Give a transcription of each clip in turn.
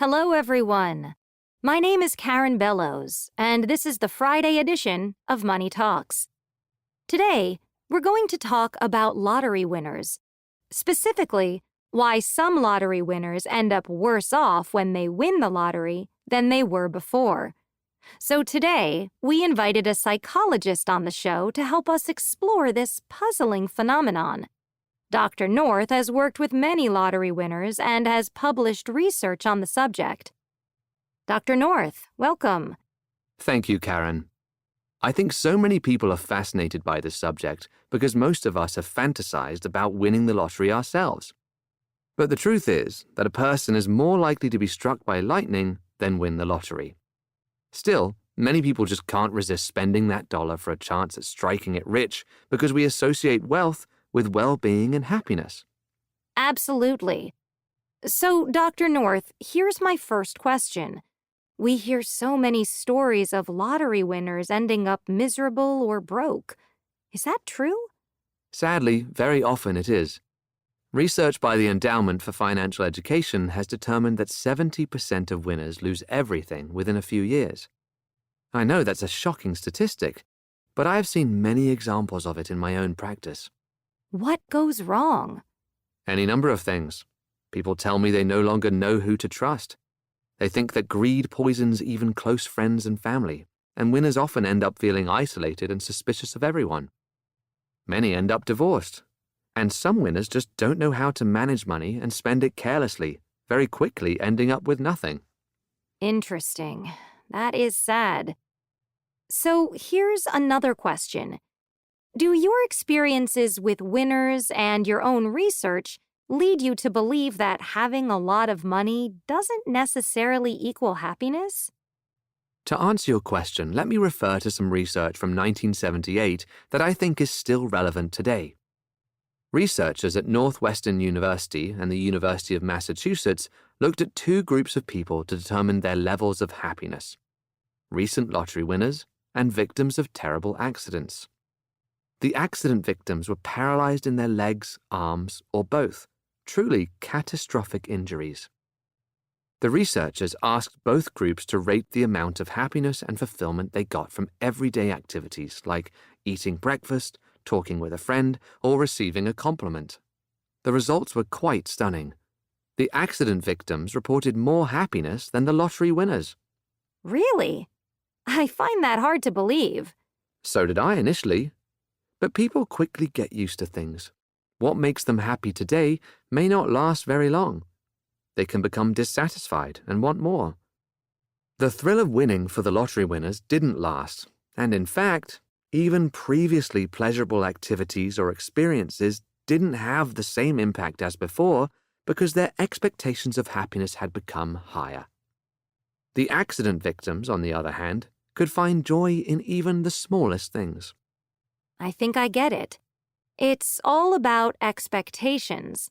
Hello, everyone. My name is Karen Bellows, and this is the Friday edition of Money Talks. Today, we're going to talk about lottery winners. Specifically, why some lottery winners end up worse off when they win the lottery than they were before. So today, we invited a psychologist on the show to help us explore this puzzling phenomenon. Dr. North has worked with many lottery winners and has published research on the subject. Dr. North, welcome. Thank you, Karen. I think so many people are fascinated by this subject because most of us have fantasized about winning the lottery ourselves. But the truth is that a person is more likely to be struck by lightning than win the lottery. Still, many people just can't resist spending that dollar for a chance at striking it rich because we associate wealth with well-being and happiness. Absolutely. So, Dr. North, here's my first question. We hear so many stories of lottery winners ending up miserable or broke. Is that true? Sadly, very often it is. Research by the Endowment for Financial Education has determined that 70% of winners lose everything within a few years. I know that's a shocking statistic, but I have seen many examples of it in my own practice. What goes wrong? Any number of things. People tell me they no longer know who to trust. They think that greed poisons even close friends and family, and winners often end up feeling isolated and suspicious of everyone. Many end up divorced, and some winners just don't know how to manage money and spend it carelessly, very quickly ending up with nothing. Interesting. That is sad. So here's another question. Do your experiences with winners and your own research lead you to believe that having a lot of money doesn't necessarily equal happiness? To answer your question, let me refer to some research from 1978 that I think is still relevant today. Researchers at Northwestern University and the University of Massachusetts looked at two groups of people to determine their levels of happiness: recent lottery winners and victims of terrible accidents. The accident victims were paralyzed in their legs, arms, or both, truly catastrophic injuries. The researchers asked both groups to rate the amount of happiness and fulfillment they got from everyday activities like eating breakfast, talking with a friend, or receiving a compliment. The results were quite stunning. The accident victims reported more happiness than the lottery winners. Really? I find that hard to believe. So did I initially. But people quickly get used to things. What makes them happy today may not last very long. They can become dissatisfied and want more. The thrill of winning for the lottery winners didn't last, and in fact, even previously pleasurable activities or experiences didn't have the same impact as before because their expectations of happiness had become higher. The accident victims, on the other hand, could find joy in even the smallest things. I think I get it. It's all about expectations.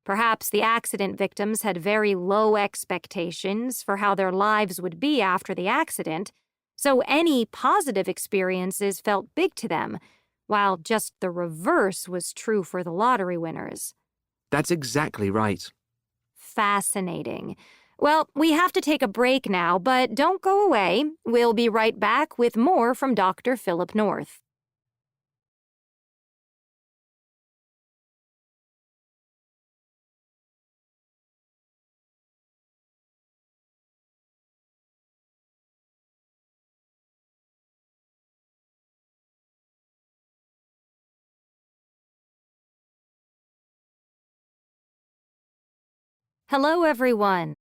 Perhaps the accident victims had very low expectations for how their lives would be after the accident, so any positive experiences felt big to them, while just the reverse was true for the lottery winners. That's exactly right. Fascinating. Well, we have to take a break now, but don't go away. We'll be right back with more from Dr. Philip North. Hello, everyone.